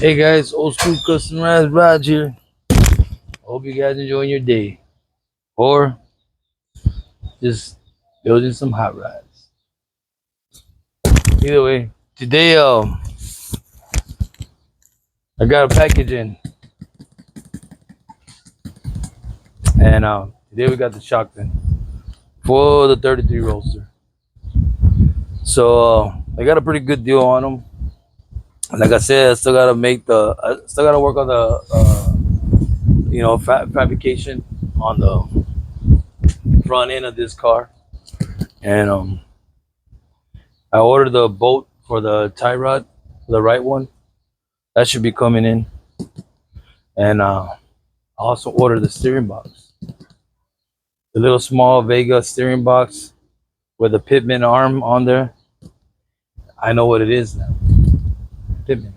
Hey guys, old school customized Raj here. Hope you guys enjoying your day or just building some hot rods. Either way, today I got a package in, and today we got the shocks in for the 33 roaster. So I got a pretty good deal on them. Like I said, I still gotta work on the fabrication on the front end of this car, and I ordered the bolt for the tie rod, the right one. That should be coming in. And I also ordered the steering box, the little small Vega steering box with a Pitman arm on there. I know what it is now. Pitman.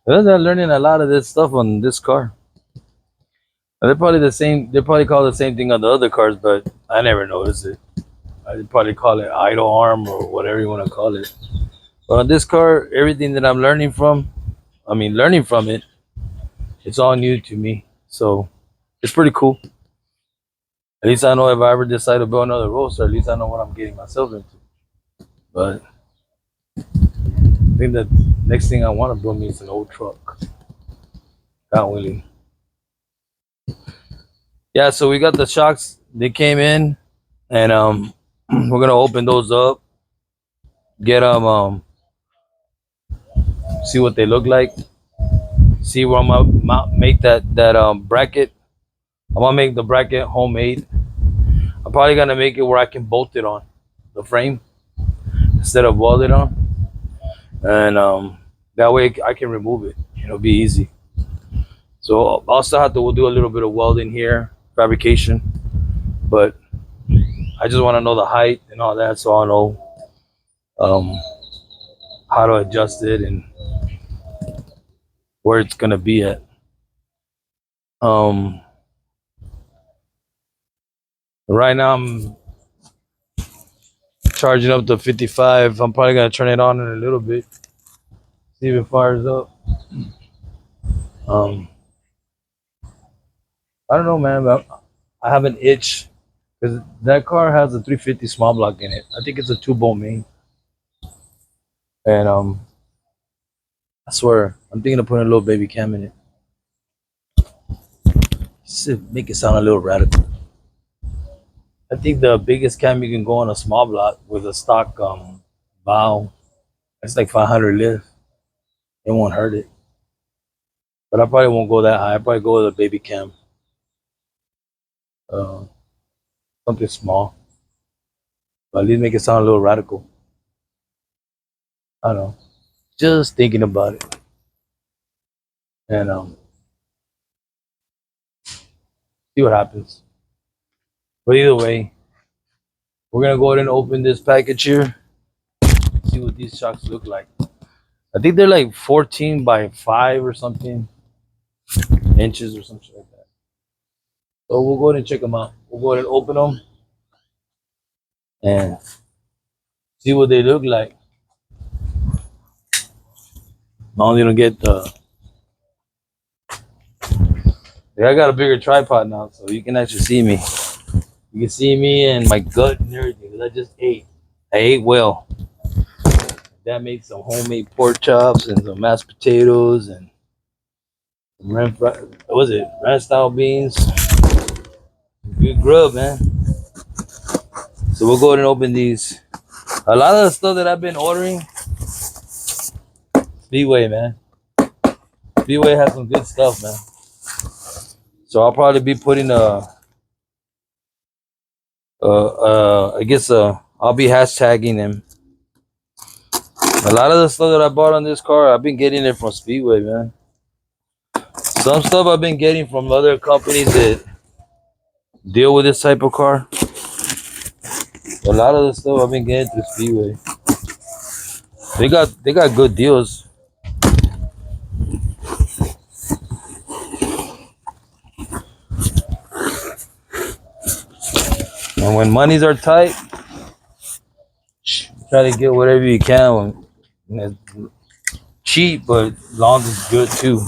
I'm learning a lot of this stuff on this car. They're probably the same. They probably call the same thing on the other cars, but I never noticed it. I'd probably call it idle arm or whatever you want to call it. But on this car, everything that I'm learning from it, it's all new to me. So it's pretty cool. At least I know if I ever decide to build another roaster, at least I know what I'm getting myself into. But I think the next thing I want to build me is an old truck. God willing. Yeah, so we got the shocks. They came in, and we're gonna open those up, get them, see what they look like, see where I'm gonna make that bracket. I'm gonna make the bracket homemade. I'm probably gonna make it where I can bolt it on the frame instead of weld it on, and that way I can remove it. It'll be easy. So I'll still have to we'll do a little bit of welding here, fabrication, but I just want to know the height and all that, so I'll know how to adjust it and where it's gonna be at. Um, right now I'm charging up to 55. I'm probably gonna turn it on in a little bit, see if it fires up. Um, I don't know, man. But I have an itch because that car has a 350 small block in it. I think it's a 2-bolt main, and I swear I'm thinking of putting a little baby cam in it. Just to make it sound a little radical. I think the biggest cam you can go on a small block with a stock bow, it's like 500 lift. It won't hurt it, but I probably won't go that high. I probably go with a baby cam, uh, something small, but at least make it sound a little radical. I don't know. Just thinking about it, and see what happens. But either way, we're gonna go ahead and open this package here. See what these shocks look like. I think they're like 14 by 5 or something inches or something like that. So we'll go ahead and check them out. We'll go ahead and open them and see what they look like. Not only don't get the. Yeah, I got a bigger tripod now, so you can actually see me. You can see me and my gut and everything. 'Cause I just ate. I ate well. That makes some homemade pork chops and some mashed potatoes and some what was it? Ranch style beans. Good grub, man. So we'll go ahead and open these. A lot of the stuff that I've been ordering, Speedway, man. Speedway has some good stuff, man. So I'll probably be putting I'll be hashtagging them. A lot of the stuff that I bought on this car, I've been getting it from Speedway, man. Some stuff I've been getting from other companies that deal with this type of car. A lot of the stuff I've been getting through Speedway. They got good deals. And when monies are tight, try to get whatever you can. cheap, but long is good too.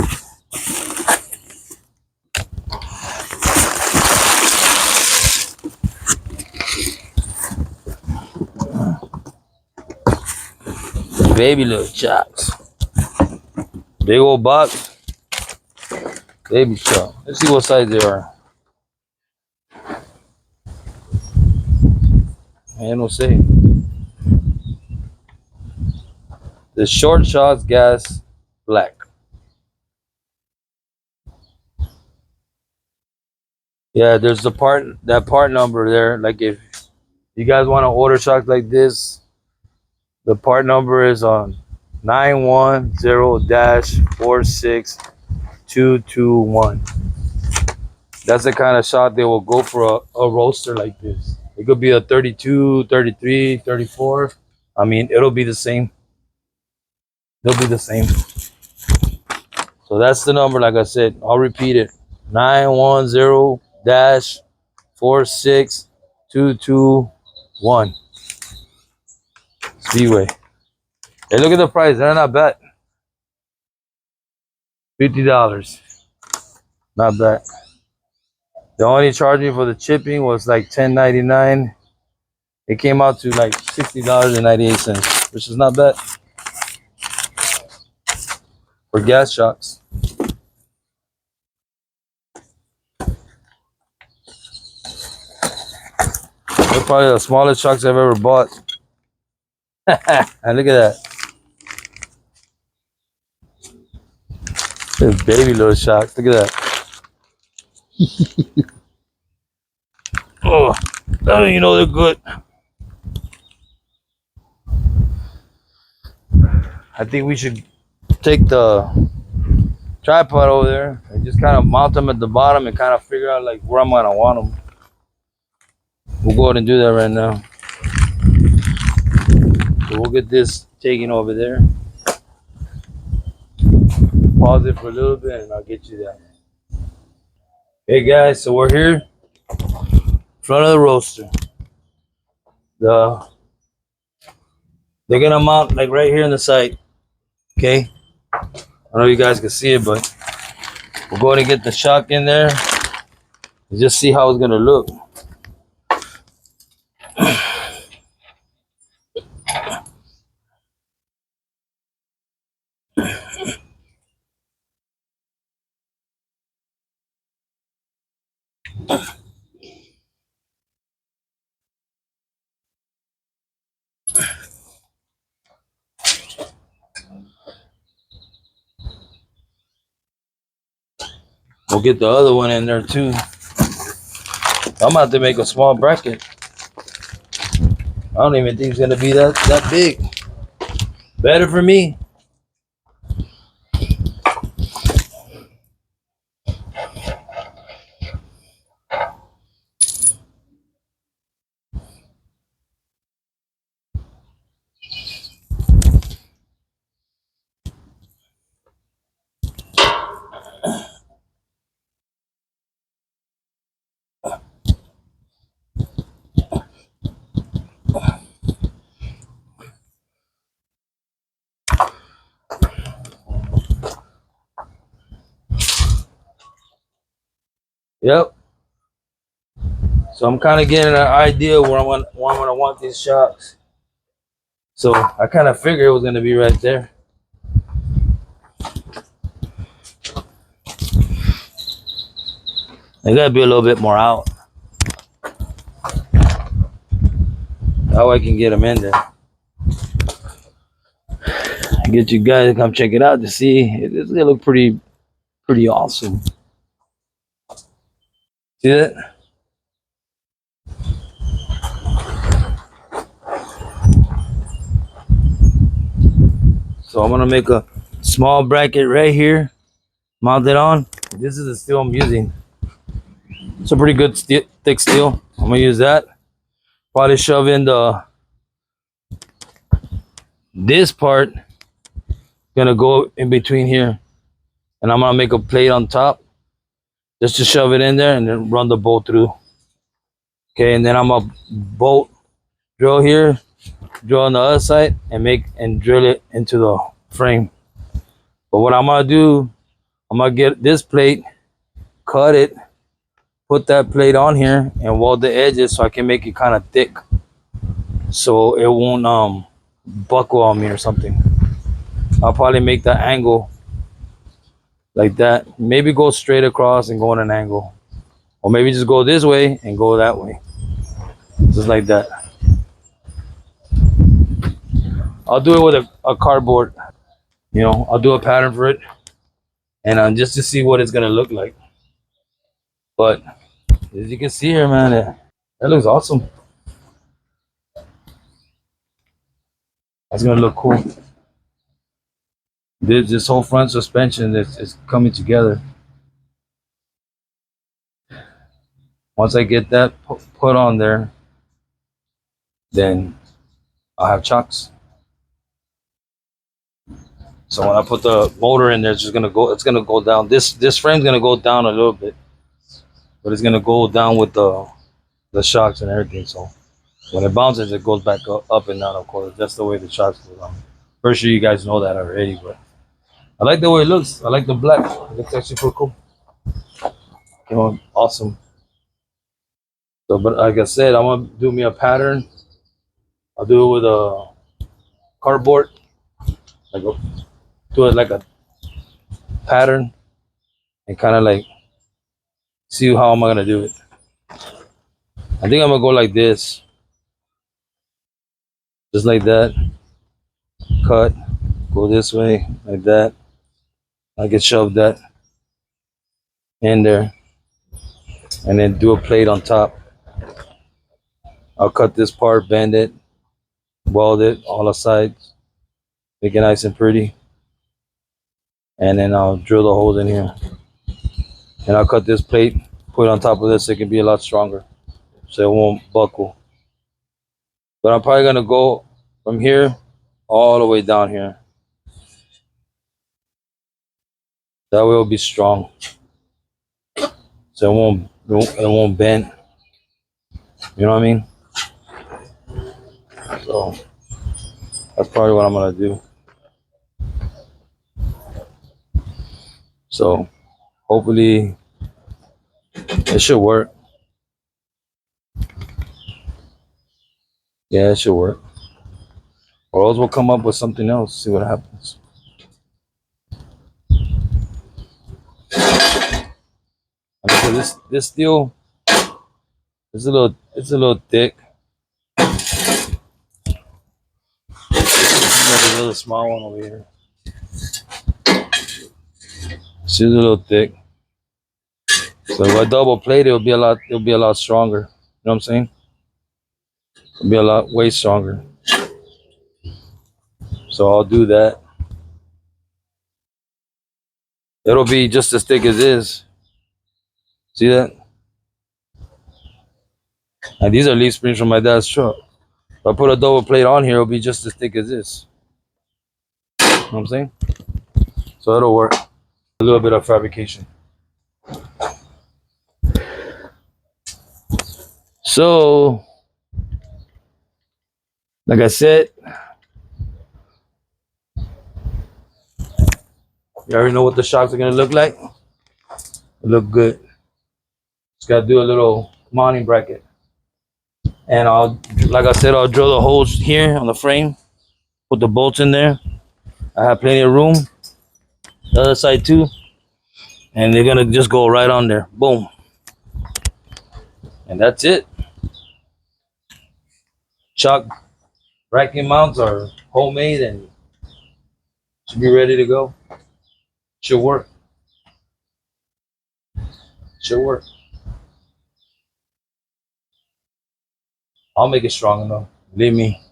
Baby little shocks. Big old box. Baby shock. Let's see what size they are. I don't say. The short shots gas black. Yeah, there's the part number there. Like if you guys want to order shocks like this, the part number is on 910-46221. That's the kind of shot they will go for a roadster like this. It could be a 32, 33, 34. I mean, it'll be the same. They'll be the same. So that's the number, like I said. I'll repeat it. 910-46221. Speedway. Hey, look at the price. They're not bad. $50. Not bad. They only charged me for the shipping was like $10.99. It came out to like $60.98, which is not bad for gas shocks. They're probably the smallest shocks I've ever bought. And look at that. This baby little shocks. Look at that. Oh, you know they're good. I think we should take the tripod over there and just kind of mount them at the bottom and kind of figure out like where I'm gonna want them. We'll go ahead and do that right now. So we'll get this taken over there. Pause it for a little bit and I'll get you that. Hey guys, so we're here in front of the roaster. They're gonna mount like right here in the site. Okay, I don't know if you guys can see it, but we're going to get the shock in there and just see how it's gonna look. We'll get the other one in there too. I'm about to make a small bracket. I don't even think it's gonna be that big. Better for me. Yep. So I'm kind of getting an idea where I'm gonna want these shocks. So I kind of figured it was gonna be right there. They gotta be a little bit more out. That way I can get them in there. Get you guys to come check it out to see. It's gonna look pretty awesome. See that? So I'm gonna make a small bracket right here, mount it on. This is the steel I'm using. It's a pretty good steel, thick steel. I'm gonna use that. Probably shove in this part. Gonna go in between here, and I'm gonna make a plate on top, just to shove it in there, and then run the bolt through. Okay, and then I'm gonna bolt drill here, drill on the other side, and drill it into the frame. But what I'm gonna do, I'm gonna get this plate, cut it, put that plate on here, and weld the edges so I can make it kind of thick, so it won't buckle on me or something. I'll probably make the angle like that. Maybe go straight across and go in an angle, or maybe just go this way and go that way, just like that. I'll do it with a cardboard. You know, I'll do a pattern for it, and just to see what it's gonna look like. But as you can see here, man, that looks awesome. That's gonna look cool. This whole front suspension is coming together. Once I get that put on there, then I'll have chocks. So when I put the motor in there, it's gonna go down. This frame's gonna go down a little bit, but it's gonna go down with the shocks and everything. So when it bounces, it goes back up and down. Of course, that's the way the shocks go down. For sure, you guys know that already, but I like the way it looks. I like the black. It looks actually pretty cool. Came on awesome. So, but like I said, I'm gonna do me a pattern. I'll do it with a cardboard. Like do it like a pattern, and kind of like see how am I gonna do it. I think I'm gonna go like this, just like that. Cut, go this way, like that. I can shove that in there, and then do a plate on top. I'll cut this part, bend it, weld it all the sides, make it nice and pretty, and then I'll drill the holes in here. And I'll cut this plate, put it on top of this so it can be a lot stronger, so it won't buckle. But I'm probably gonna go from here all the way down here. That way it'll be strong, so it won't bend. You know what I mean? So that's probably what I'm gonna do. So hopefully it should work. Yeah, it should work. Or else we'll come up with something else. See what happens. I mean, so this steel is a little thick. There's another small one over here. She's a little thick. So if I double plate, it'll be a lot stronger. You know what I'm saying? It'll be a lot way stronger. So I'll do that. It'll be just as thick as this. See that? And these are leaf springs from my dad's truck. If I put a double plate on here, it'll be just as thick as this. You know what I'm saying? So it'll work. A little bit of fabrication. So, like I said, you already know what the shocks are gonna look like. They look good. Just gotta do a little mounting bracket. And like I said, I'll drill the holes here on the frame, put the bolts in there. I have plenty of room. The other side too. And they're gonna just go right on there. Boom. And that's it. Shock bracket mounts are homemade and should be ready to go. Should work. Should work. I'll make it strong enough. Believe me.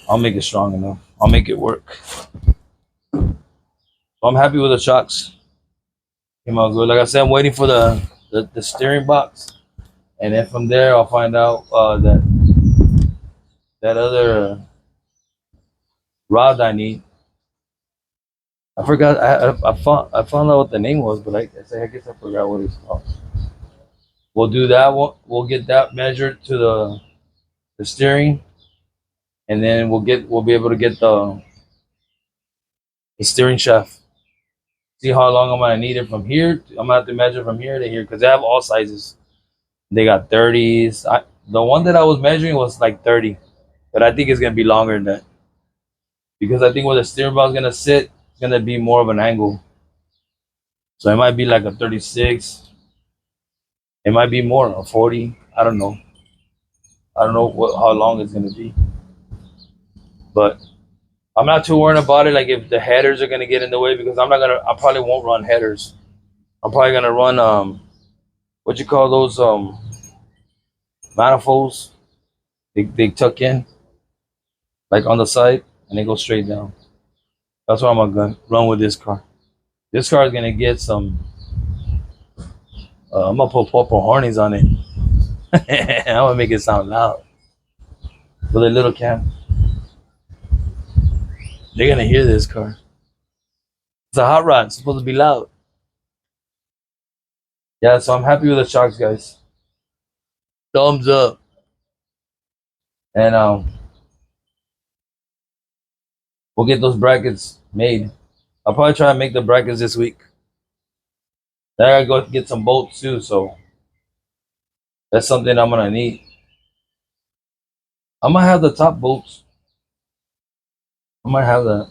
I'll make it strong enough. I'll make it work. So I'm happy with the shocks. Came out good. Like I said, I'm waiting for the steering box. And then from there I'll find out that other rod I need. I forgot. I found out what the name was, but I guess I forgot what it's called. We'll do that one. We'll get that measured to the steering, and then we'll be able to get the steering shaft. See how long I'm gonna need it from here. I'm gonna have to measure from here to here because they have all sizes. They got 30s. The one that I was measuring was like 30, but I think it's gonna be longer than that because I think where the steering ball is gonna sit, it's gonna be more of an angle. So it might be like a 36. It might be more, a 40. I don't know. I don't know how long it's gonna be, but I'm not too worried about it. Like if the headers are gonna get in the way because I probably won't run headers. I'm probably gonna run what you call those manifolds. They tuck in like on the side and they go straight down. That's what I'm gonna run with this car. This car is gonna get some. I'm gonna put purple hornies on it. I'm gonna make it sound loud with a little cam. They're gonna hear this car. It's a hot rod. It's supposed to be loud. Yeah, so I'm happy with the shocks, guys. Thumbs up. And we'll get those brackets made. I'll probably try to make the brackets this week. Then I gotta go get some bolts too, so that's something I'm gonna need. I might have the top bolts. I might have that.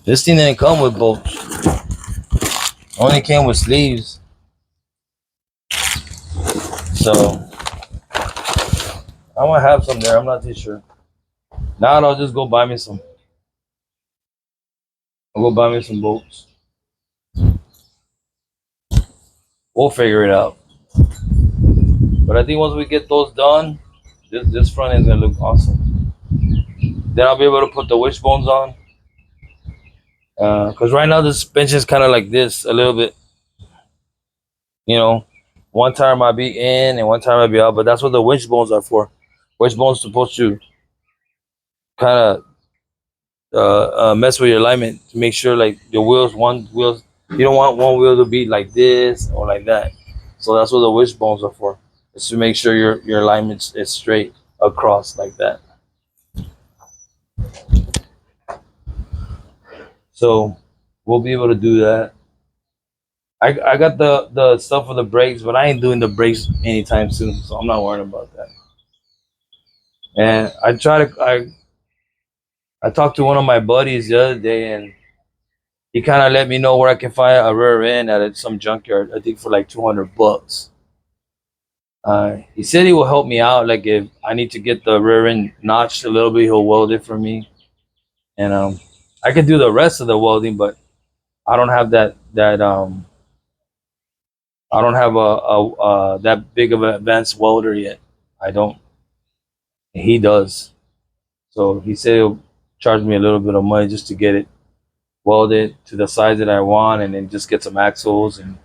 This thing didn't come with bolts. Only came with sleeves. So I might have some there. I'm not too sure. Now I'll just go buy me some. I'll go buy me some bolts. We'll figure it out. But I think once we get those done, this front end's gonna look awesome. Then I'll be able to put the wishbones on. Cause right now the suspension is kind of like this a little bit. You know, one tire might be in and one tire might be out, but that's what the wishbones are for. Wishbones supposed to kind of mess with your alignment to make sure like your wheels, you don't want one wheel to be like this or like that. So that's what the wishbones are for. Is to make sure your alignment is straight across like that. So we'll be able to do that. I got the stuff for the brakes, but I ain't doing the brakes anytime soon, so I'm not worried about that. And I talked to one of my buddies the other day, and he kind of let me know where I can find a rear end at some junkyard. I think for like $200. He said he will help me out. Like if I need to get the rear end notched a little bit, he'll weld it for me, and I could do the rest of the welding, but I don't have that. I don't have a that big of an advanced welder yet. I don't. He does. So he said he'll charge me a little bit of money just to get it welded to the size that I want, and then just get some axles, and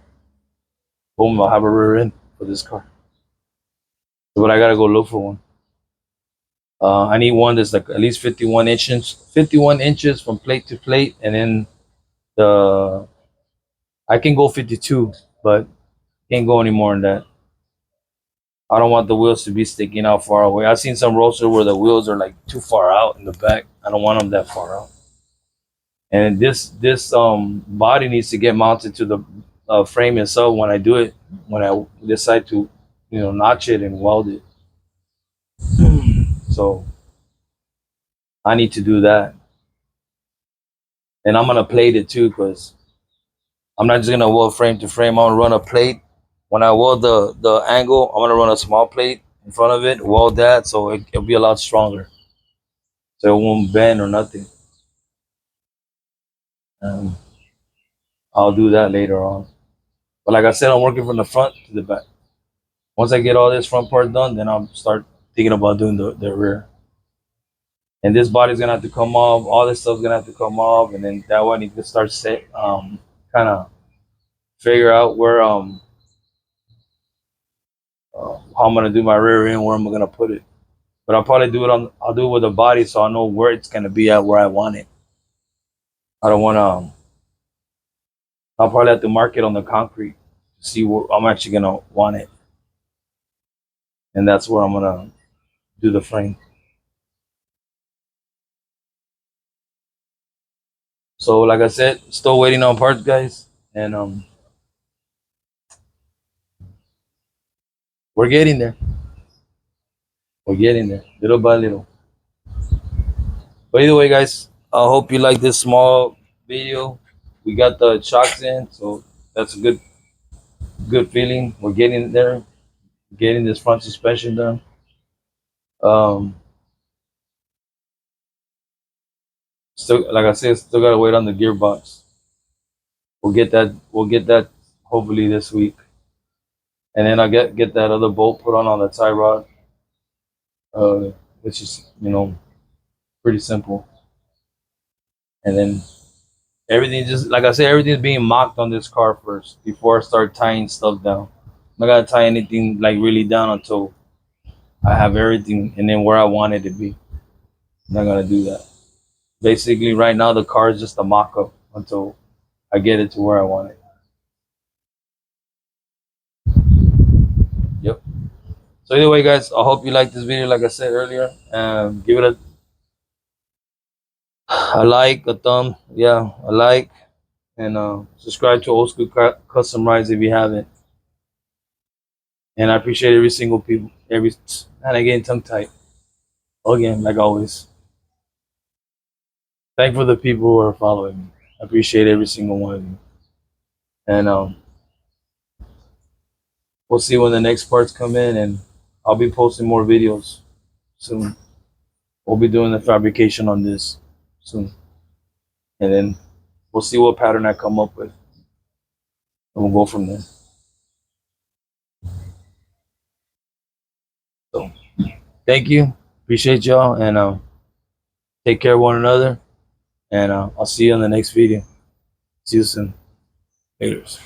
boom, I'll have a rear end for this car. But I gotta go look for one. I need one that's like at least 51 inches from plate to plate, and then the I can go 52, but can't go any more than that. I don't want the wheels to be sticking out far away. I've seen some roadsters where the wheels are like too far out in the back. I don't want them that far out. And this body needs to get mounted to the frame itself when I do it. When I decide to, notch it and weld it. So I need to do that, and I'm gonna plate it too because I'm not just gonna weld frame to frame. I'm gonna run a plate. When I weld the angle, I'm gonna run a small plate in front of it, weld that, so it'll be a lot stronger, so it won't bend or nothing. Um, I'll do that later on. But like I said, I'm working from the front to the back. Once I get all this front part done, then I'll start thinking about doing the rear. And this body's gonna have to come off. All this stuff's gonna have to come off, and then that way I need to start kind of figure out where how I'm gonna do my rear end, where I'm gonna put it. But I'll do it with the body, so I know where it's gonna be at, where I want it. I don't want to. I'll probably have to mark it on the concrete to see where I'm actually gonna want it, and that's where I'm gonna do the frame. So like I said, still waiting on parts, guys, and we're getting there. We're getting there, little by little. But either way, guys, I hope you like this small video. We got the shocks in, so that's a good feeling. We're getting there, getting this front suspension done. Um, Still, like I said, still gotta wait on the gearbox. We'll get that. We'll get that hopefully this week, and then I get that other bolt put on the tie rod. Which is pretty simple, and then everything just like I said, everything's being mocked on this car first before I start tying stuff down. I'm not gonna tie anything like really down until I have everything and then where I want it to be. I'm not gonna do that. Basically, right now the car is just a mock-up until I get it to where I want it. Yep. So either way, guys, I hope you like this video. Like I said earlier, give it a like, a thumb, yeah, a like, and subscribe to Old School Custom Rides if you haven't. And I appreciate every single people, and I getting tongue tight again, like always. Thank for the people who are following me. I appreciate every single one of you. And we'll see when the next parts come in, and I'll be posting more videos soon. We'll be doing the fabrication on this soon, and then we'll see what pattern I come up with, and we'll go from there. So, thank you, appreciate y'all, and take care of one another, and I'll see you on the next video. See you soon. Laters.